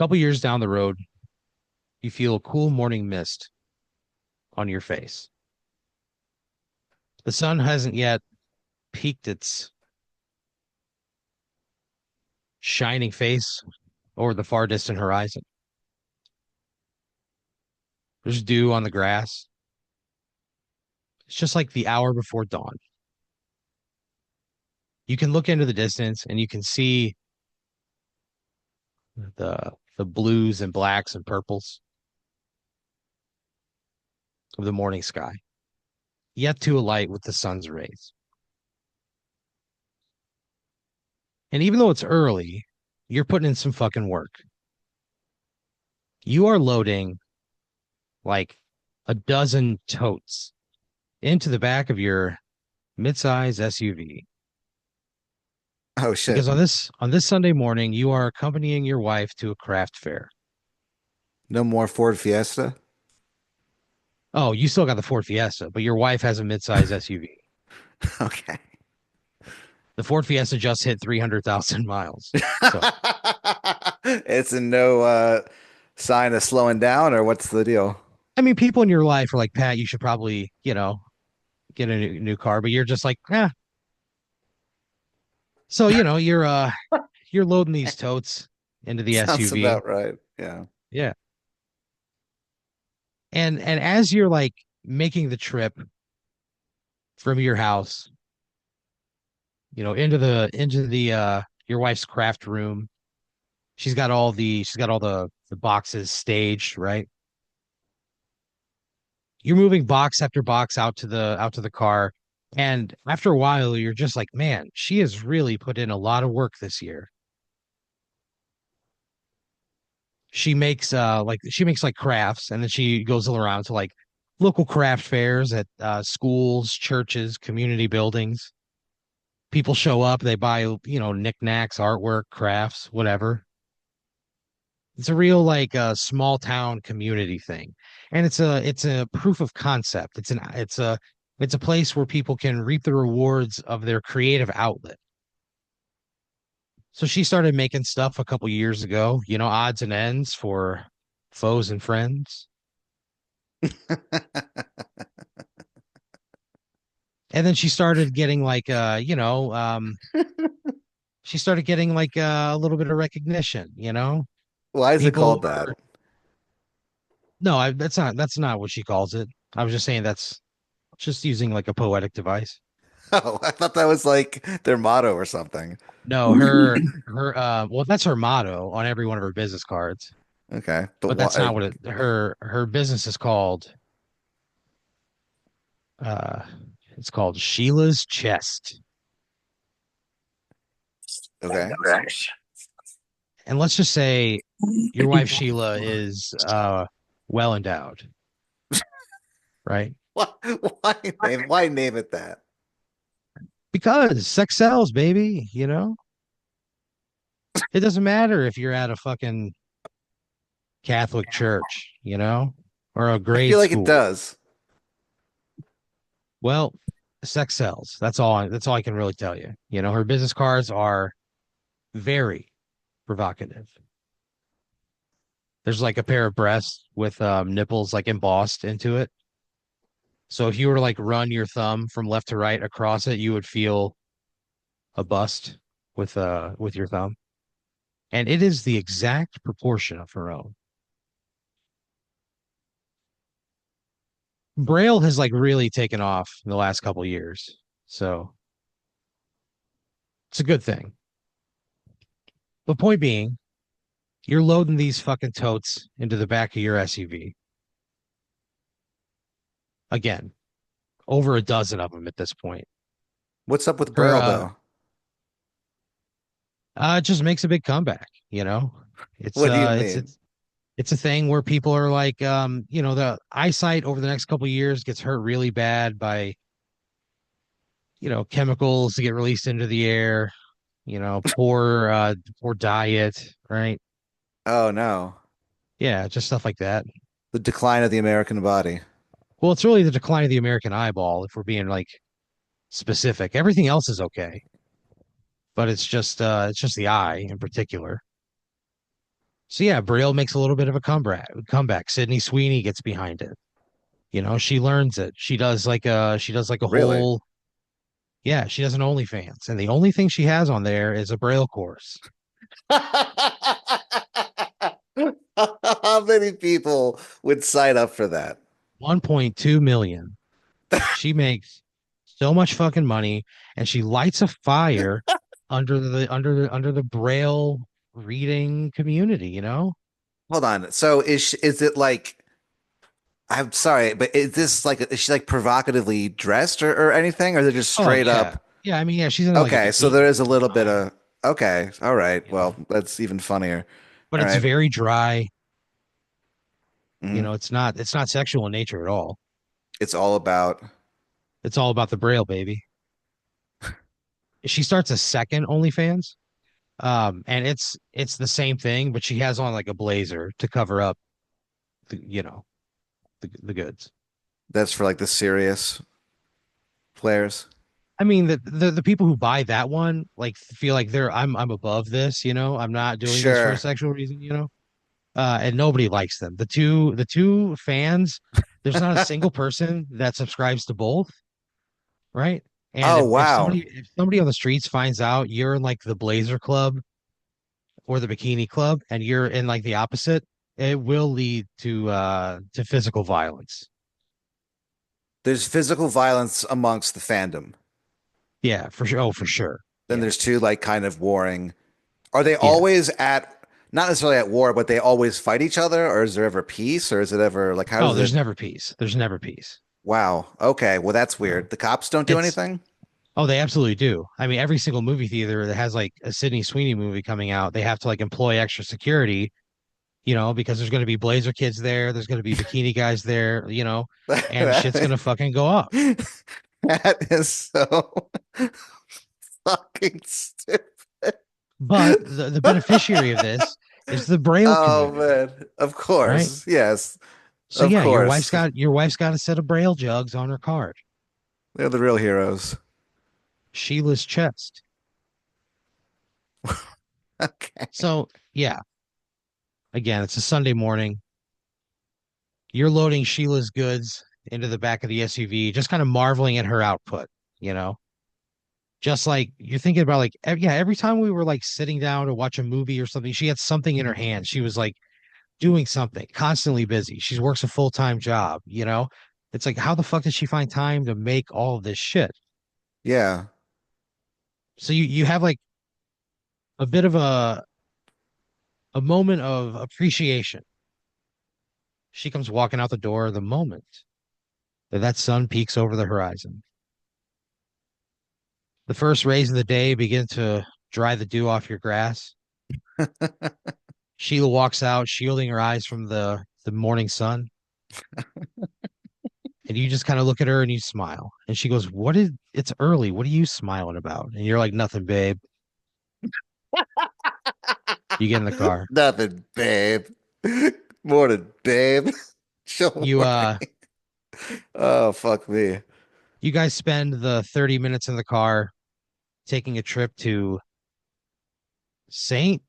couple years down the road, you feel a cool morning mist on your face. The sun hasn't yet peaked its shining face over the far distant horizon. There's dew on the grass. It's just like the hour before dawn. You can look into the distance and you can see the blues and blacks and purples of the morning sky, yet to alight with the sun's rays. And even though it's early, you're putting in some fucking work. You are loading like a dozen totes into the back of your midsize SUV. Oh shit. Because on this Sunday morning, you are accompanying your wife to a craft fair. No more Ford Fiesta. Oh, you still got the Ford Fiesta, but your wife has a midsize SUV. Okay. The Ford Fiesta just hit 300,000 miles. So, It's in no sign of slowing down, or what's the deal? I mean, people in your life are like, Pat, you should probably, get a new car, but you're just like, eh. So, you're loading these totes into the Sounds SUV. about right. Yeah. Yeah. And as you're like making the trip from your house, into the your wife's craft room, she's got all the boxes staged, right? You're moving box after box out to the car. And after a while, you're just like, man, she has really put in a lot of work this year. She makes like crafts, and then she goes around to like local craft fairs at schools, churches, community buildings. People show up, they buy, knickknacks, artwork, crafts, whatever. It's a real like small town community thing. And it's a proof of concept. It's a place where people can reap the rewards of their creative outlet. So she started making stuff a couple years ago, odds and ends for foes and friends. And then she started getting like a little bit of recognition. Why is it People called that? were No, that's not what she calls it. I was just saying that's just using like a poetic device. Oh, I thought that was like their motto or something. No, well, that's her motto on every one of her business cards, Okay, but but that's why? not what her business is called. Uh, it's called Sheila's Chest. Okay. And let's just say your wife Sheila is well endowed, right? Why, why name it that? Because sex sells, baby, It doesn't matter if you're at a fucking Catholic church, or a I feel grade like it school. does. Well, sex sells. That's all I can really tell you. Her business cards are very provocative. There's like a pair of breasts with nipples like embossed into it. So if you were to like run your thumb from left to right across it, you would feel a bust with your thumb. And it is the exact proportion of her own. Braille has like really taken off in the last couple years. So it's a good thing. But point being, you're loading these fucking totes into the back of your SUV. Again, over a dozen of them at this point. What's up with Her Braille though? it just makes a big comeback, you know. It's What do you uh it's mean? it's it's a thing where people are like the eyesight over the next couple of years gets hurt really bad by, chemicals that get released into the air, poor diet, right? Oh no. Yeah, just stuff like that. The decline of the American body. Well, it's really the decline of the American eyeball, if we're being like specific. Everything else is okay, but it's just the eye in particular. So yeah, Braille makes a little bit of a comeback. Sydney Sweeney gets behind it. She learns it. She does like a Really? whole yeah, she does an OnlyFans. And the only thing she has on there is a Braille course. How many people would sign up for that? 1.2 million. She makes so much fucking money and she lights a fire under the Braille reading community. Hold on. So is it like I'm sorry, but is this like is she like provocatively dressed or anything, or is it just Oh straight yeah. up? Yeah, I mean, yeah, she's in like a Okay, so there bikini is a the whole little bit time, of okay, all right. you Well, know. that's even funnier. But All it's right. very dry. Hmm. It's not sexual in nature at all. It's all about It's all about the Braille, baby. She starts a second OnlyFans. And it's the same thing, but she has on like a blazer to cover up the goods. that's for like the serious players. I mean, the people who buy that one like feel like I'm above this. I'm not doing this for a Sure. sexual reason. And nobody likes them. The two fans, there's not a single person that subscribes to both, right? And Oh, if wow. somebody on the streets finds out you're in like the Blazer Club or the Bikini Club and you're in like the opposite, it will lead to physical violence. There's physical violence amongst the fandom. Yeah, for sure. Oh, for sure. Then Yeah. there's two like kind of warring. Are they Yeah. always at not necessarily at war, but they always fight each other, or is there ever peace, or is it ever like how Oh, does there's it? never peace. There's never peace. Wow. Okay. Well, that's No. weird. The cops don't do It's anything? Oh, they absolutely do. I mean, every single movie theater that has like a Sydney Sweeney movie coming out, they have to like employ extra security, because there's going to be Blazer kids there, there's going to be bikini guys there, and shit's going That to fucking go off. that is so fucking stupid. But the beneficiary of this is the Braille Oh community, man. Of right? course. Yes. So Of yeah, your wife's course. got your wife's got a set of Braille jugs on her card. They're the real heroes. Sheila's chest. Okay. So yeah, again, it's a Sunday morning. You're loading Sheila's goods into the back of the SUV, just kind of marveling at her output, you know? Just like you're thinking about like yeah, every time we were like sitting down to watch a movie or something, she had something in her hand. She was like doing something, constantly busy. She works a full-time job. It's like how the fuck did she find time to make all of this shit? Yeah. So you have like a bit of a moment of appreciation. She comes walking out the door the moment that sun peeks over the horizon. The first rays of the day begin to dry the dew off your grass. Sheila walks out, shielding her eyes from the morning sun. And you just kind of look at her and you smile. And she goes, it's early. What are you smiling about? And you're like, nothing, babe. You get in the car. Nothing, babe. Morning, babe. Chill You morning. Oh, fuck me. you guys spend the 30 minutes in the car taking a trip to St.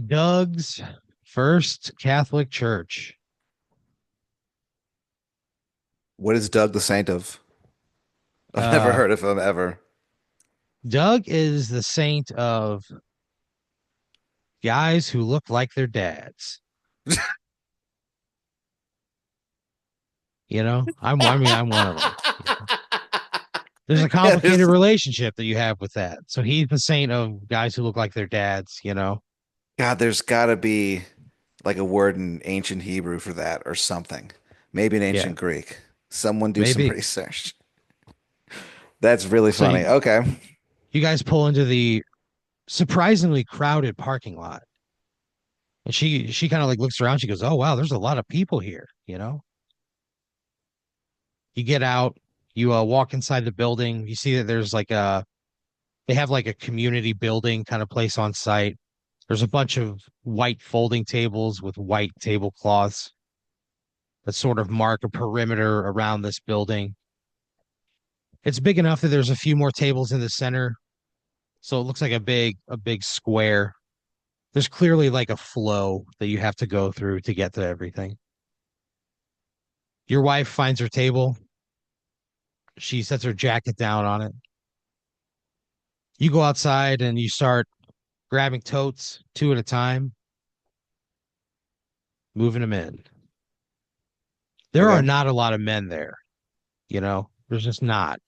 Doug's First Catholic Church. What is Doug the Saint of? I've never Uh heard of him ever. Doug is the saint of guys who look like their dads. I mean, I'm one of them. There's a That complicated is, relationship that you have with that. So he's the saint of guys who look like their dads. God, there's got to be like a word in ancient Hebrew for that or something. Maybe in Yeah, ancient Greek. Someone do some maybe. research. That's really So funny. Okay. you guys pull into the surprisingly crowded parking lot. And she kind of like looks around. She goes, "Oh wow, there's a lot of people here." You get out, you walk inside the building. You see that there's like they have like a community building kind of place on site. There's a bunch of white folding tables with white tablecloths that sort of mark a perimeter around this building. It's big enough that there's a few more tables in the center, so it looks like a big square. There's clearly like a flow that you have to go through to get to everything. Your wife finds her table. She sets her jacket down on it. You go outside and you start grabbing totes two at a time, moving them in. There are Okay. not a lot of men there, there's just not.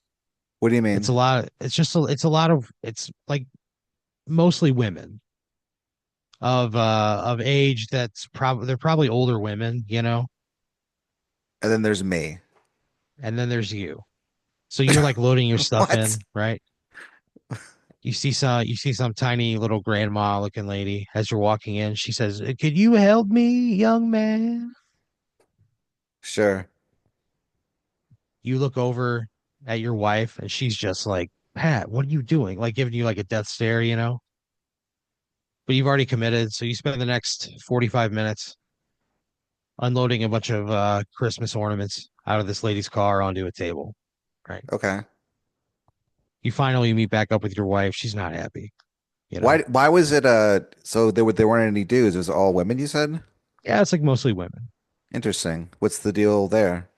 What do you It's mean? a lot. It's a lot of, it's like mostly women of age that's probably, they're probably older women, And then there's me. and then there's you. So you're like loading your stuff What? in, right? You see some tiny little grandma looking lady as you're walking in. She says, "Could you help me, young man?" Sure. You look over at your wife and she's just like, "Pat, what are you doing?" Like giving you like a death stare. But you've already committed, so you spend the next 45 minutes unloading a bunch of Christmas ornaments out of this lady's car onto a table, right? Okay. You finally meet back up with your wife. She's not happy, you Why know. why was it so there weren't any dudes, it was all women you said? Yeah, it's like mostly women. Interesting. What's the deal there?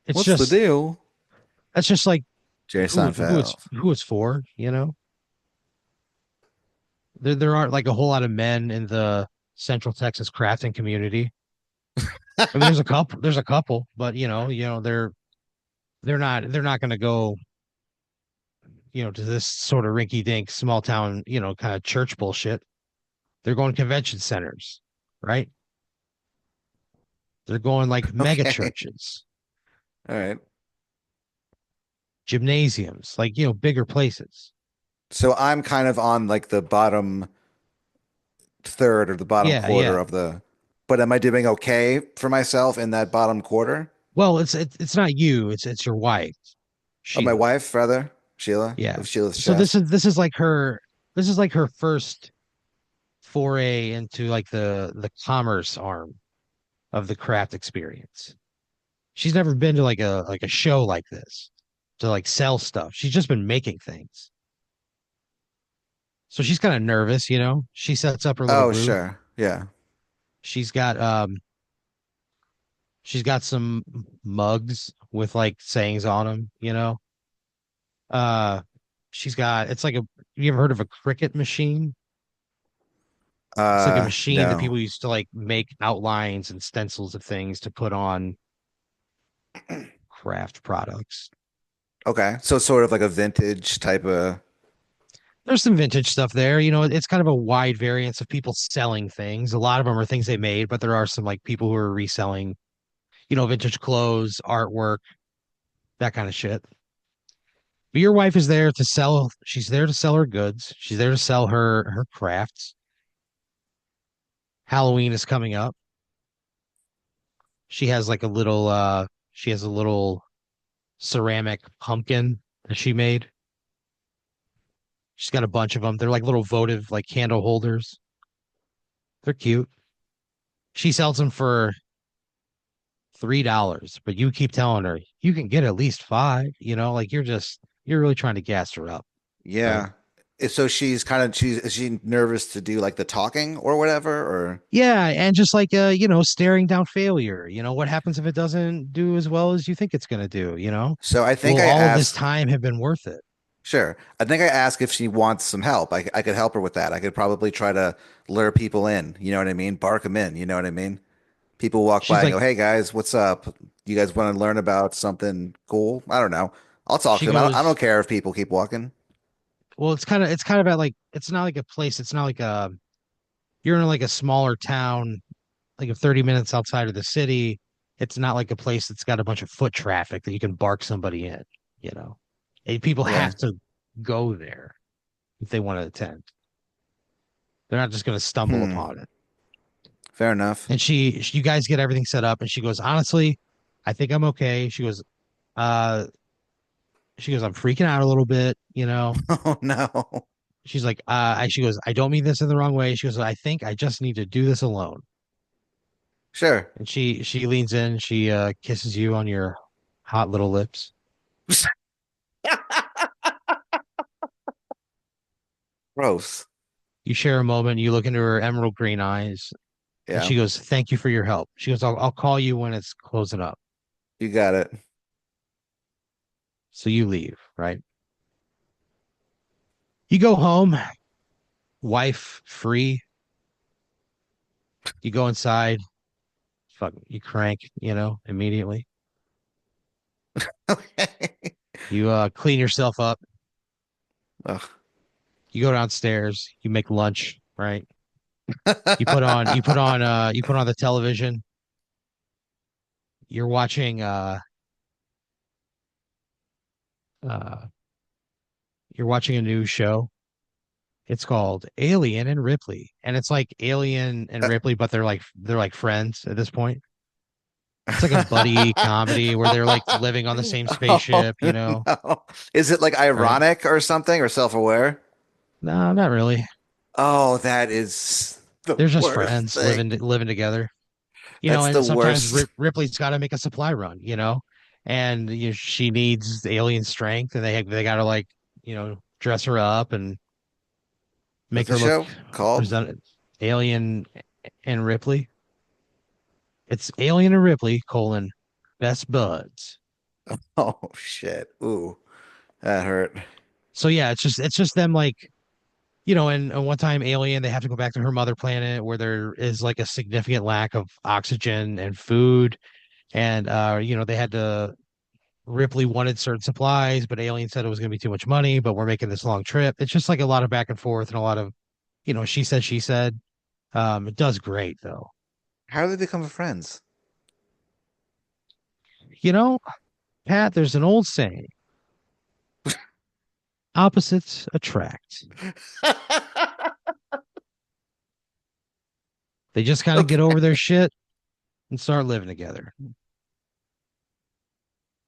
It's What's the just deal? that's just like Jerry who it's Seinfeld. who it's for. There aren't like a whole lot of men in the Central Texas crafting community. I mean, there's a couple, but they're not going to go, to this sort of rinky-dink small town, kind of church bullshit. They're going convention centers, right? They're going like mega Okay. churches, All right. gymnasiums, like, bigger places. So I'm kind of on like the bottom third or the bottom Yeah, quarter yeah. of the, but am I doing okay for myself in that bottom quarter? Well, it's not you, it's your wife, Oh, my Sheila. wife, rather, Sheila, Yeah. of Sheila's So this chest. is this is like her first foray into like the commerce arm of the craft experience. She's never been to like a show like this to like sell stuff. She's just been making things. So she's kind of nervous. She sets up her little Oh, booth. sure. Yeah. She's got um she's got some mugs with like sayings on them. Uh she's got it's like a you ever heard of a cricket machine? It's like a machine that No. people used to like make outlines and stencils of things to put on craft products. Okay. So sort of like a vintage type of, There's some vintage stuff there. It's kind of a wide variance of people selling things. A lot of them are things they made, but there are some like people who are reselling, vintage clothes, artwork, that kind of shit. But your wife is there to sell, she's there to sell her goods. She's there to sell her crafts. Halloween is coming up. She has like a little ceramic pumpkin that she made. She's got a bunch of them. They're like little votive like candle holders. They're cute. She sells them for $3, but you keep telling her you can get at least five, like you're really trying to gas her up, right? yeah. So she's kind of, is she nervous to do like the talking or whatever? Or, Yeah, and just like staring down failure. What happens if it doesn't do as well as you think it's gonna do? so I Will think I all of this asked, time have been worth it? sure. I think I asked if she wants some help. I could help her with that. I could probably try to lure people in. You know what I mean? Bark them in. You know what I mean? People walk She's by and like, go, "Hey guys, what's up? You guys want to learn about something cool?" I don't know. I'll talk she to them. I don't goes, care if people keep walking. well, it's kind of at like it's not like a place, it's not like you're in like a smaller town, like a 30 minutes outside of the city. It's not like a place that's got a bunch of foot traffic that you can bark somebody in, you know. And people Yeah. have to go there if they want to attend. They're not just going to stumble Hmm. upon it. Fair enough. And you guys get everything set up, and she goes, honestly, I think I'm okay. Uh, she goes, I'm freaking out a little bit. Oh no. She's like, she goes, I don't mean this in the wrong way. She goes, I think I just need to do this alone. Sure. And she leans in, she kisses you on your hot little lips. Gross. You share a moment, you look into her emerald green eyes, and Yeah, she goes, "Thank you for your help." She goes, "I'll call you when it's closing up." you got it. So you leave, right? You go home, wife free. You go inside, fuck, you crank, immediately. Okay. You clean yourself up. Ugh. You go downstairs. You make lunch, right? You put on the television. You're watching uh you're watching a new show. It's called Alien and Ripley, and it's like Alien and Ripley, but they're like friends at this point. It's like a buddy comedy where they're like living on the same Oh spaceship, no. Is it like right? ironic or something or self-aware? No, not really. Oh, that is the They're just worst friends thing. living together. That's the And sometimes worst. Ripley's got to make a supply run, and she needs alien strength, and they got to like, dress her up and What's make the her look show called? present Alien and Ripley. It's Alien and Ripley, best buds. Oh shit. Ooh, that hurt. So yeah, it's just them like, and one time Alien, they have to go back to her mother planet where there is like a significant lack of oxygen and food. And they had to Ripley wanted certain supplies, but Alien said it was gonna be too much money, but we're making this long trip. It's just like a lot of back and forth and a lot of, she said, she said. It does great though. How do they become friends? You know, Pat, there's an old saying, opposites attract. They just kind of get over Okay. their shit and start living together.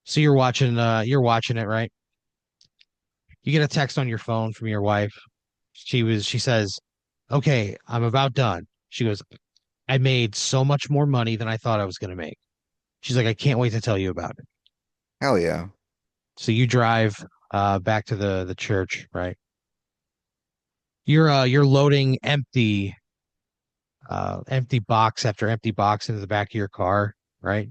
So you're watching it, right? You get a text on your phone from your wife. She says, "Okay, I'm about done." She goes, "I made so much more money than I thought I was going to make." She's like, "I can't wait to tell you about it." Hell yeah. So you drive back to the church, right? You're loading empty box after empty box into the back of your car, right?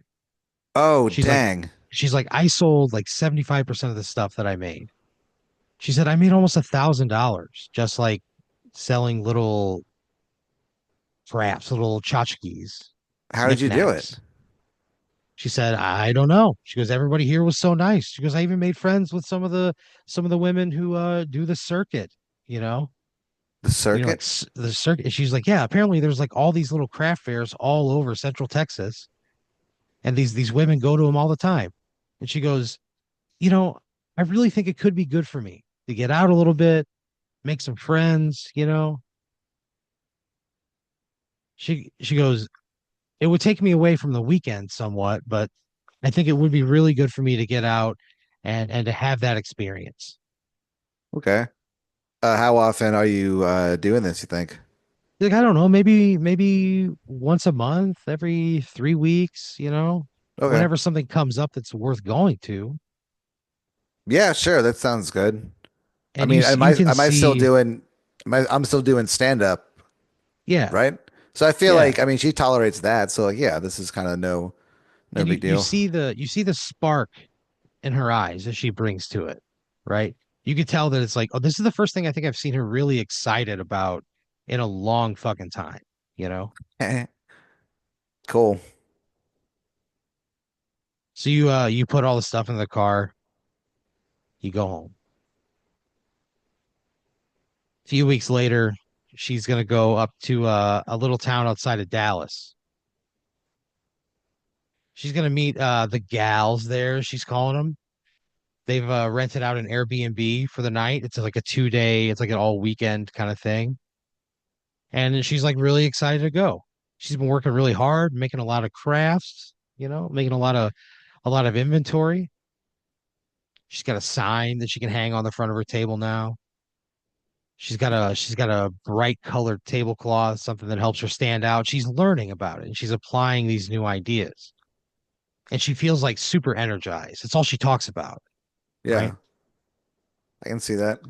Oh, She's like dang. she's like, "I sold like 75% of the stuff that I made." She said, "I made almost $1,000 just like selling little scraps, little tchotchkes, How did you do it? knickknacks." She said, "I don't know." She goes, "Everybody here was so nice." She goes, "I even made friends with some of the women who do the circuit, you know, The like circuit? the circuit." She's like, "Yeah, apparently there's like all these little craft fairs all over Central Texas, and these women go to them all the time." And she goes, "You know, I really think it could be good for me to get out a little bit, make some friends." She goes, "It would take me away from the weekend somewhat, but I think it would be really good for me to get out and to have that experience." Okay. How often are you doing this, you think? Like, I don't know, maybe once a month, every 3 weeks, Okay. whenever something comes up that's worth going to. Yeah, sure. That sounds good. I And mean, you can am I still see, doing I'm still doing stand up, yeah, right? So I feel yeah. like I mean she tolerates that. So like yeah, this is kind of no And you big you deal. see the spark in her eyes as she brings to it, right? You could tell that it's like, oh, this is the first thing I think I've seen her really excited about in a long fucking time. Cool. So you put all the stuff in the car, you go home. A few weeks later, she's gonna go up to a little town outside of Dallas. She's gonna meet the gals there, she's calling them. They've rented out an Airbnb for the night. It's like a 2 day, it's like an all weekend kind of thing. And she's like really excited to go. She's been working really hard, making a lot of crafts, making a lot of inventory. She's got a sign that she can hang on the front of her table now. She's got a bright colored tablecloth, something that helps her stand out. She's learning about it and she's applying these new ideas. And she feels like super energized. It's all she talks about, right? Yeah, I can see that.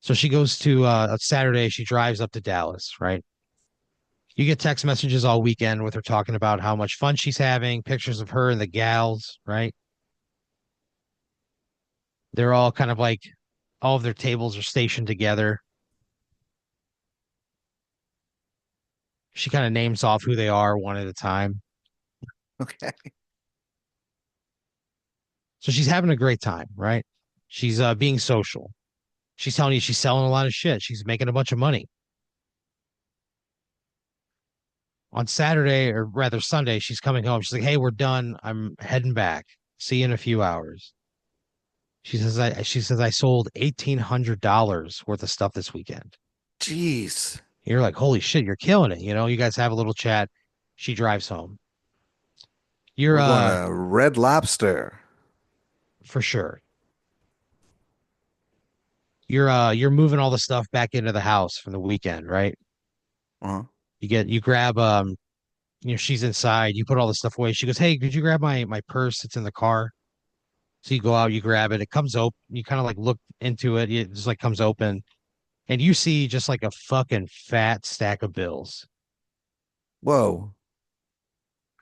So she goes to a Saturday, she drives up to Dallas, right? You get text messages all weekend with her talking about how much fun she's having, pictures of her and the gals, right? They're all kind of like all of their tables are stationed together. She kind of names off who they are one at a time. Okay. So she's having a great time, right? She's being social. She's telling you she's selling a lot of shit. She's making a bunch of money. On Saturday, or rather Sunday, she's coming home. She's like, "Hey, we're done. I'm heading back. See you in a few hours." She says I sold $1,800 worth of stuff this weekend. Jeez. You're like, "Holy shit, you're killing it." You guys have a little chat. She drives home. You're We're going to Red Lobster. for sure. You're moving all the stuff back into the house from the weekend, right? Uh-huh. You grab she's inside, you put all the stuff away. She goes, "Hey, could you grab my purse? It's in the car." So you go out, you grab it, it comes open, you kind of like look into it, it just like comes open, and you see just like a fucking fat stack of bills. Whoa.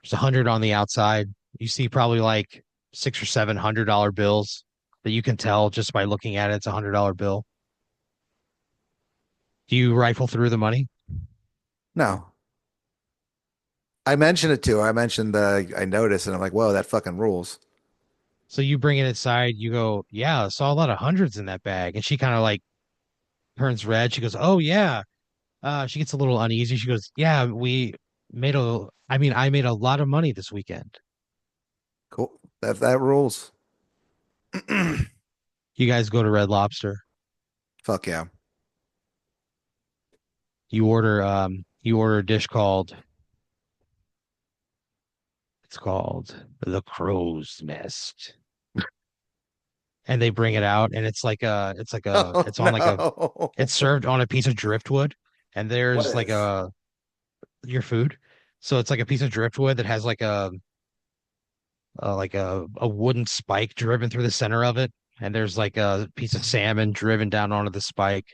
There's 100 on the outside. You see probably like $600 or $700 bills that you can tell just by looking at it, it's $100 bill. Do you rifle through the money? No. I mentioned it to her. I mentioned I noticed and I'm like, whoa, that fucking rules. So you bring it inside, you go, "Yeah, I saw a lot of hundreds in that bag." And she kind of like turns red. She goes, "Oh yeah." She gets a little uneasy. She goes, "Yeah, I made a lot of money this weekend." Cool. That rules. You guys go to Red Lobster. Fuck yeah. You order a dish called it's called the Crow's Nest. And they bring it out and Oh it's on like a no. it's served on a piece of driftwood, and What there's like is? your food. So it's like a piece of driftwood that has like a wooden spike driven through the center of it, and there's like a piece of salmon driven down onto the spike.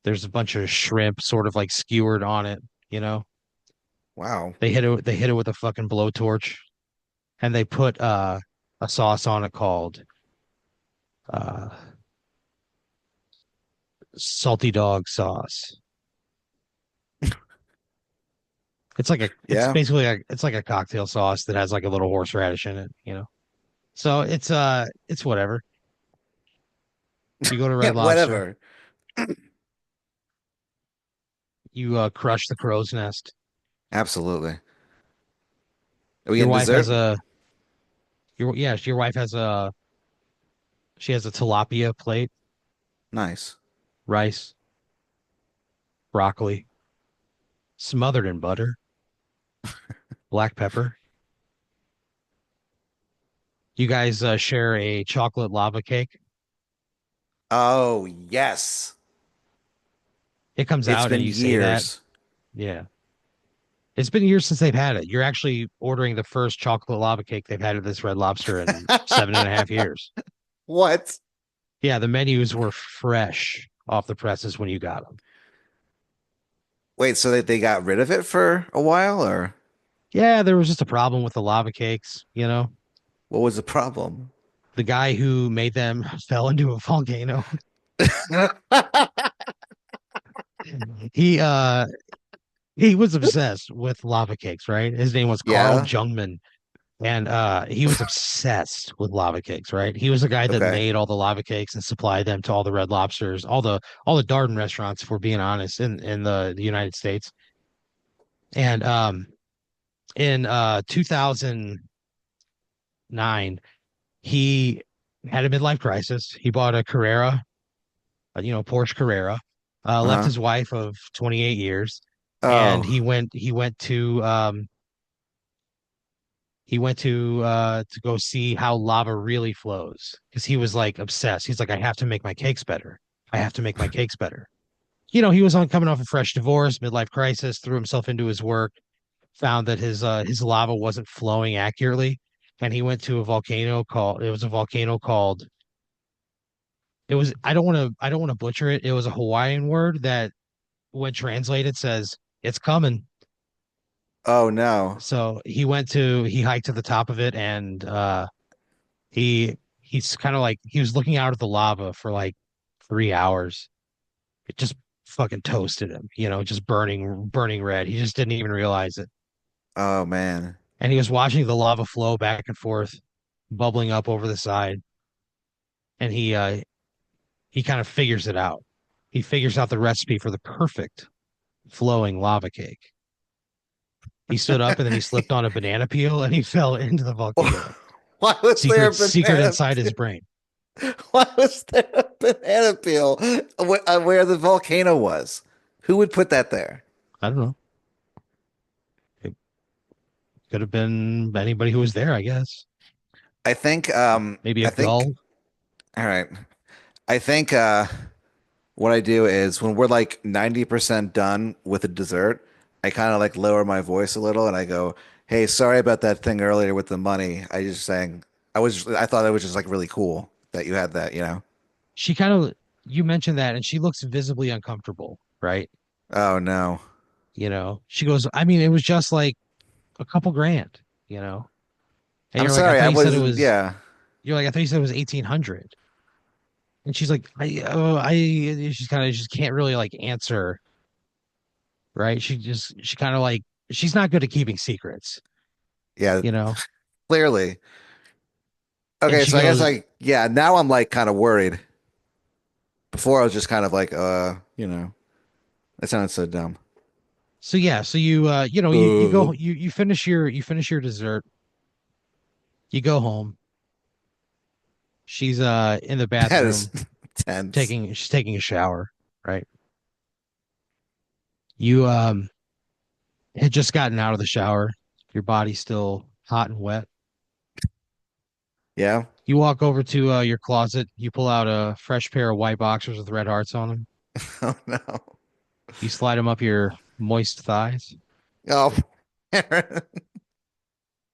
There's a bunch of shrimp sort of like skewered on it, you know. Wow. They hit it with a fucking blowtorch, and they put a sauce on it called uh salty dog sauce. It's Yeah. basically it's like a cocktail sauce that has like a little horseradish in it. So it's whatever. You go to Yeah, Red Lobster, whatever. you crush the crow's nest. Absolutely. Are we Your getting wife has dessert? a your wife she has a tilapia plate, Nice. rice, broccoli, smothered in butter, black pepper. You guys share a chocolate lava cake. Oh, yes. It comes It's out and been you say that. years. Yeah. It's been years since they've had it. You're actually ordering the first chocolate lava cake they've had at this Red Lobster in 7.5 years. What? Yeah, the menus were fresh off the presses when you got them. Wait, so they got rid of it for a while, or Yeah, there was just a problem with the lava cakes. what was the problem? The guy who made them fell into a volcano. He uh he was obsessed with lava cakes, right? His name was Carl Yeah. Jungmann. And he was obsessed with lava cakes, right? He was the guy that Okay. made all the lava cakes and supplied them to all the Red Lobsters, all the Darden restaurants, if we're being honest, in the United States. And in 2009, he had a midlife crisis. He bought a Carrera, Porsche Carrera, left Uh-huh. his wife of 28 years, and Oh, he went to go see how lava really flows because he was like obsessed. He's like, I have to make my cakes better. I have to make my cakes better. He was on coming off a fresh divorce, midlife crisis, threw himself into his work, found that his lava wasn't flowing accurately, and he went to a volcano called It was I don't want to butcher it. It was a Hawaiian word that when translated says it's coming. Oh no. So he hiked to the top of it and he's kind of like he was looking out at the lava for like 3 hours. It just fucking toasted him, just burning red. He just didn't even realize it. Oh man. And he was watching the lava flow back and forth, bubbling up over the side, and he kind of figures it out. He figures out the recipe for the perfect flowing lava cake. He stood up and then he slipped on a banana peel and he fell into the volcano. Why was there a Secret banana inside peel? his brain. Why was there a banana peel where the volcano was? Who would put that there? I don't know. It could have been anybody who was there, I guess. I think Maybe I a think gull. all right. I think what I do is when we're like 90% done with the dessert, I kind of like lower my voice a little and I go, "Hey, sorry about that thing earlier with the money. I thought it was just like really cool that you had that, you know." She kind of you mentioned that and she looks visibly uncomfortable, right? Oh no. She goes, I mean, it was just like a couple grand, you know? And I'm you're like, I sorry. thought I you said it wasn't, was, yeah. you're like, I thought you said it was 1800. And she's like, she's kind of just can't really like answer, right? She kind of like, she's not good at keeping secrets, Yeah, you know? clearly. And Okay, she so I guess goes, yeah, now I'm like kind of worried. Before I was just kind of like, that sounded so dumb. so yeah, so you Uh, go, you finish your dessert, you go home. She's in the that is bathroom tense. she's taking a shower, right? You had just gotten out of the shower, your body's still hot and wet. Yeah. You walk over to your closet, you pull out a fresh pair of white boxers with red hearts on them. Oh no. You slide them up your moist thighs. Oh.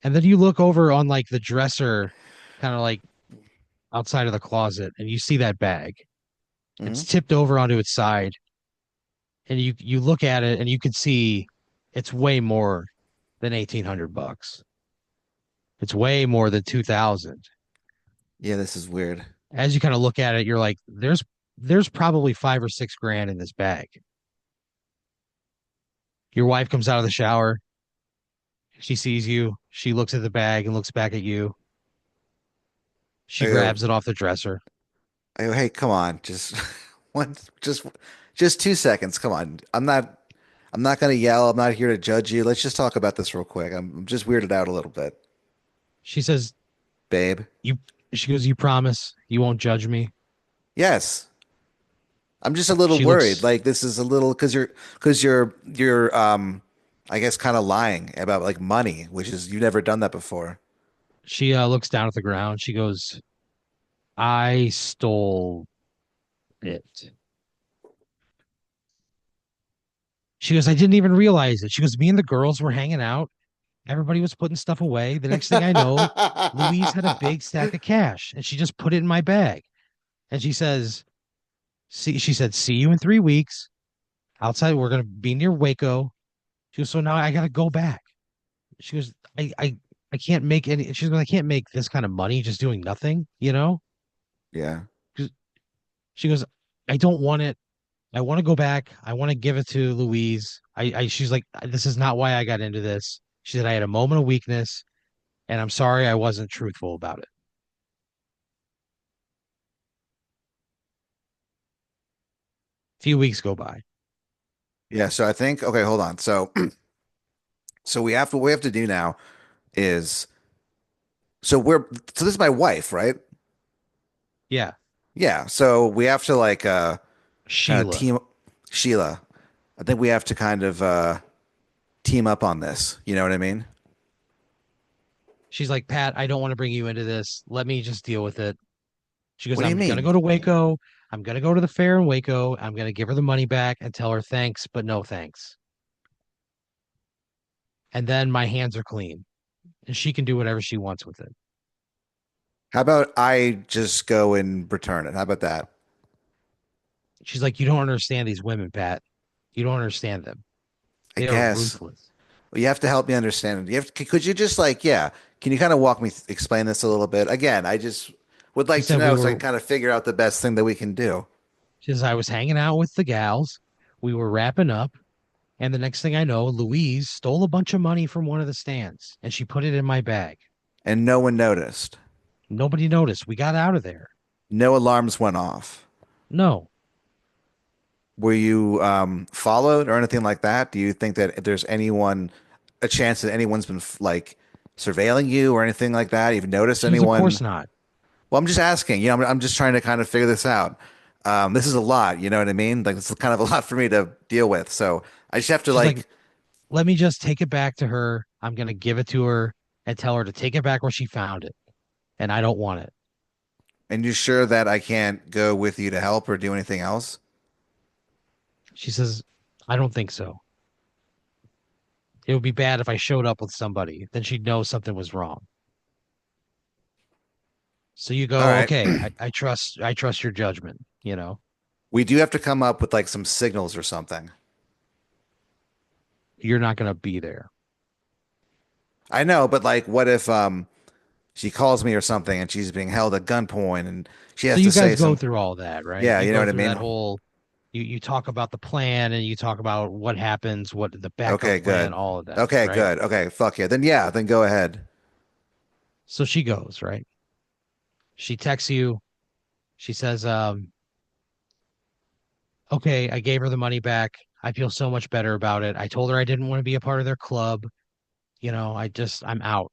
And then you look over on like the dresser, kind of like outside of the closet, and you see that bag. It's Mhm. tipped over onto its side, and you look at it and you can see it's way more than 1800 bucks. It's way more than 2000. Yeah, this is weird. As you kind of look at it, you're like, there's probably 5 or 6 grand in this bag. Your wife comes out of the shower. She sees you. She looks at the bag and looks back at you. I She go, grabs it off the dresser. hey, come on, just one, just 2 seconds. Come on. I'm not gonna yell. I'm not here to judge you. Let's just talk about this real quick. I'm just weirded out a little bit, She says, babe. "You." She goes, "You promise you won't judge me." Yes. I'm just a little She worried. looks. Like this is a little because you're I guess kind of lying about like money, which is you've never done that before. She looks down at the ground. She goes, "I stole it." She goes, "I didn't even realize it." She goes, "Me and the girls were hanging out. Everybody was putting stuff away. The next thing I know, Louise had a big stack of cash, and she just put it in my bag." And she says, she said, "See you in 3 weeks. Outside, we're gonna be near Waco." She goes, "So now I gotta go back." She goes, I can't make any." She's going, "I can't make this kind of money just doing nothing, you know?" Yeah. 'Cause she goes, "I don't want it. I want to go back. I want to give it to Louise." She's like, "This is not why I got into this." She said, "I had a moment of weakness and I'm sorry I wasn't truthful about it." A few weeks go by. Yeah, so I think okay, hold on. So what we have to do now is so this is my wife, right? Yeah. Yeah, so we have to like kind of Sheila. team Sheila. I think we have to kind of team up on this. You know what I mean? She's like, "Pat, I don't want to bring you into this. Let me just deal with it." She goes, What do you "I'm gonna mean? go to Waco. I'm gonna go to the fair in Waco. I'm gonna give her the money back and tell her thanks, but no thanks. And then my hands are clean and she can do whatever she wants with it." How about I just go and return it? How about that? She's like, you don't understand these women, Pat. You don't understand them. I They are guess. ruthless. Well, you have to help me understand it. Could you just like, yeah, can you kind of walk me, explain this a little bit? Again, I just would She like to said we know so I were can kind of figure out the best thing that we can do. She says I was hanging out with the gals. We were wrapping up, and the next thing I know, Louise stole a bunch of money from one of the stands and she put it in my bag. And no one noticed. Nobody noticed. We got out of there. No alarms went off. No. Were you followed or anything like that? Do you think that if there's anyone, a chance that anyone's been like surveilling you or anything like that? You've noticed She was, of course anyone? not. Well, I'm just asking. I'm just trying to kind of figure this out. This is a lot. You know what I mean? Like it's kind of a lot for me to deal with. So I just have to She's like, like, let me just take it back to her. I'm going to give it to her and tell her to take it back where she found it. And I don't want it. and you sure that I can't go with you to help or do anything else? She says, I don't think so. It would be bad if I showed up with somebody. Then she'd know something was wrong. So you All go, right. okay, I trust your judgment, you know. We do have to come up with like some signals or something. You're not going to be there. I know, but like, what if she calls me or something and she's being held at gunpoint and she So has to you say guys go some, through all that, right? yeah, You you know go what I through that mean? whole you talk about the plan and you talk about what happens, what the backup Okay, plan, good. all of that, Okay, right? good. Okay, fuck yeah. Then go ahead. So she goes, right? She texts you. She says, okay, I gave her the money back. I feel so much better about it. I told her I didn't want to be a part of their club. I'm out.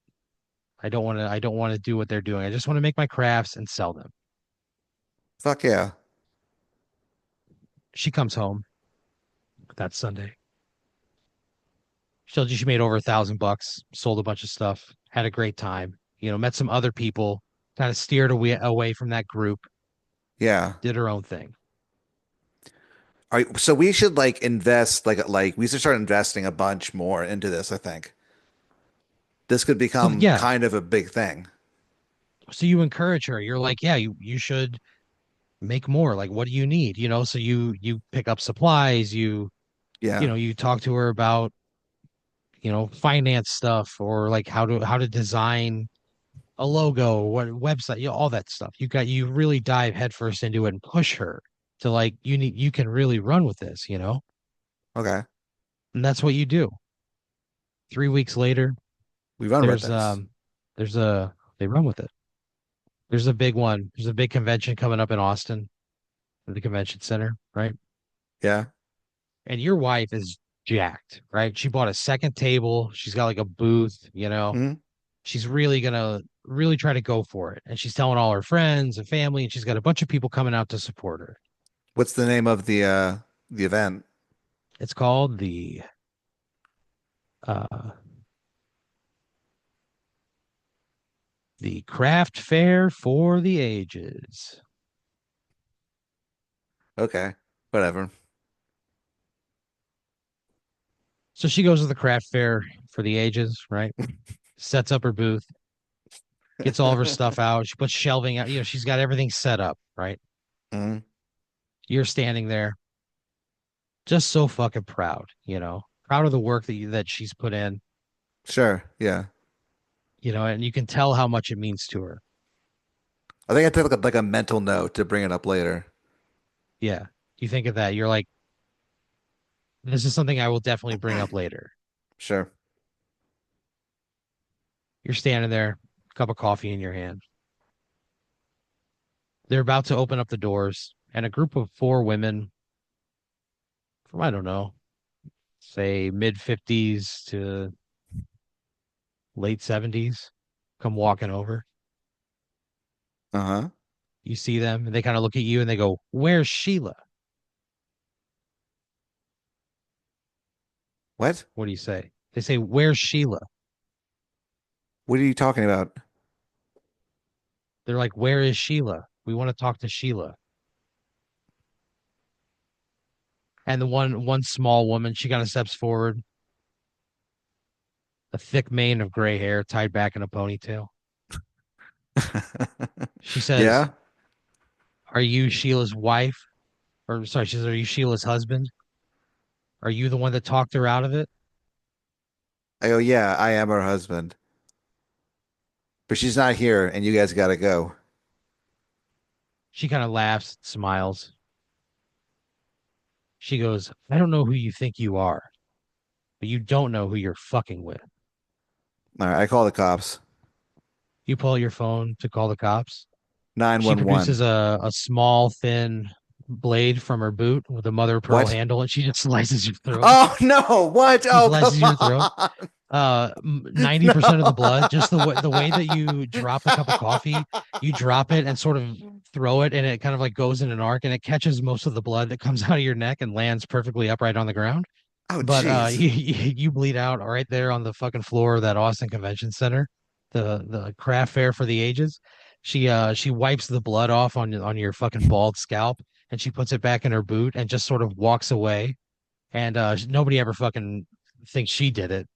I don't want to do what they're doing. I just want to make my crafts and sell them. Fuck yeah. She comes home that Sunday. She told you she made over $1,000, sold a bunch of stuff, had a great time, met some other people, kind of steered away from that group, Yeah. did her own thing. All right, so we should like invest like we should start investing a bunch more into this, I think. This could So become yeah, kind of a big thing. so you encourage her. You're like, yeah, you should make more. Like, what do you need? So you pick up supplies, Yeah. you talk to her about, finance stuff or like how to design a logo, what website, all that stuff. You really dive headfirst into it and push her to like you can really run with this. Okay. And that's what you do. 3 weeks later, We run with there's this. um there's a they run with it. There's a big one. There's a big convention coming up in Austin at the convention center, right? Yeah. And your wife is jacked, right? She bought a second table. She's got like a booth. Hmm. She's really gonna really try to go for it. And she's telling all her friends and family, and she's got a bunch of people coming out to support her. What's the name of the event? It's called uh the Craft Fair for the Ages. Okay. Whatever. So she goes to the craft fair for the ages, right? Sets up her booth, gets all of her stuff out. She puts shelving out. She's got everything set up, right? Hmm. You're standing there, just so fucking proud, proud of the work that she's put in, Sure. Yeah. and you can tell how much it means to her. I think I took like a mental note to bring it up later. Yeah. You think of that, you're like, this is something I will definitely bring up later. Sure. You're standing there, cup of coffee in your hand. They're about to open up the doors, and a group of four women from, I don't know, say mid 50s to late 70s come walking over. Uh-huh. You see them, and they kind of look at you and they go, "Where's Sheila?" What? What do you say? They say, "Where's Sheila?" What are you talking about? They're like, "Where is Sheila? We want to talk to Sheila." And the one small woman, she kind of steps forward, a thick mane of gray hair tied back in a ponytail. She says, Yeah? "Are you Sheila's wife?" Or sorry, she says, "Are you Sheila's husband? Are you the one that talked her out of it?" I go, yeah, I am her husband, but she's not here, and you guys gotta go. She kind of laughs, smiles. She goes, "I don't know who you think you are, but you don't know who you're fucking with." All right, I call the cops. You pull out your phone to call the cops. She produces 911. a small, thin blade from her boot with a mother of pearl What? handle, and she just slices your throat. Oh no! What? She Oh, come slices your throat. on! 90% of the blood, just the way that you drop the cup of coffee, you drop it and sort of throw it, and it kind of like goes in an arc, and it catches most of the blood that comes out of your neck and lands perfectly upright on the ground. Oh, But jeez. you bleed out right there on the fucking floor of that Austin Convention Center, the craft fair for the ages. She wipes the blood off on your fucking bald scalp, and she puts it back in her boot and just sort of walks away. And nobody ever fucking thinks she did it,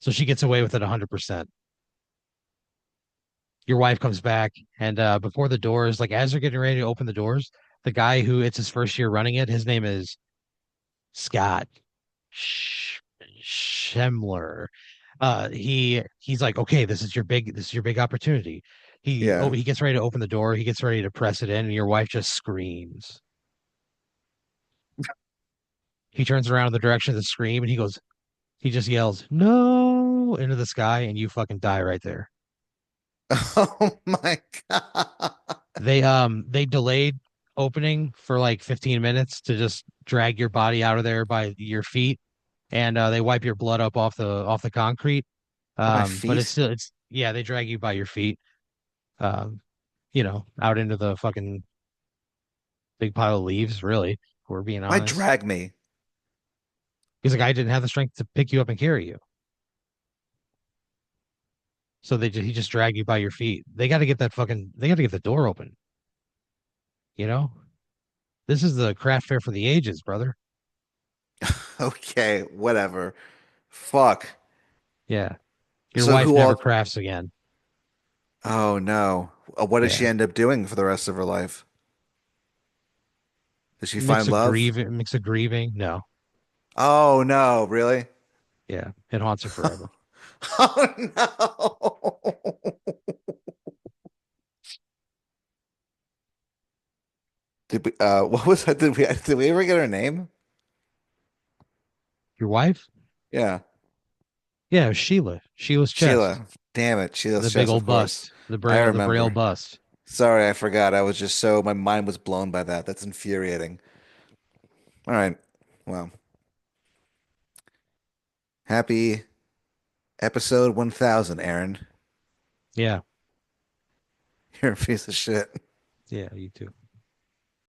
so she gets away with it 100%. Your wife comes back, and before the doors, like as they're getting ready to open the doors, the guy who it's his first year running it, his name is Scott Sh- Schemler. He's like, okay, this is your big opportunity. Yeah. He gets ready to open the door, he gets ready to press it in, and your wife just screams. He turns around in the direction of the scream, and he just yells, "No!" into the sky, and you fucking die right there. Oh my God. They delayed opening for like 15 minutes to just drag your body out of there by your feet, and they wipe your blood up off the concrete. Are my But it's feet? still it's yeah, they drag you by your feet, um, out into the fucking big pile of leaves, really, if we're being Why honest. drag me? Because the guy didn't have the strength to pick you up and carry you. So he just dragged you by your feet. They gotta get the door open, you know? This is the craft fair for the ages, brother. Okay, whatever. Fuck. Yeah. Your So wife who never all? crafts again. Oh no. What does she Yeah. end up doing for the rest of her life? Does she find love? Mix of grieving. No. Oh no, really? Yeah. It haunts her forever. Oh no. What was that? Did we ever get her name? Your wife? Yeah. Yeah, it was Sheila. Sheila's chest. Sheila. Damn it. Sheila's The big chest, of old course. bust. I The braille remember. bust. Sorry, I forgot. I was just so, my mind was blown by that. That's infuriating. All right. Well, happy episode 1000, Aaron. Yeah. You're a piece of shit. Yeah, you too.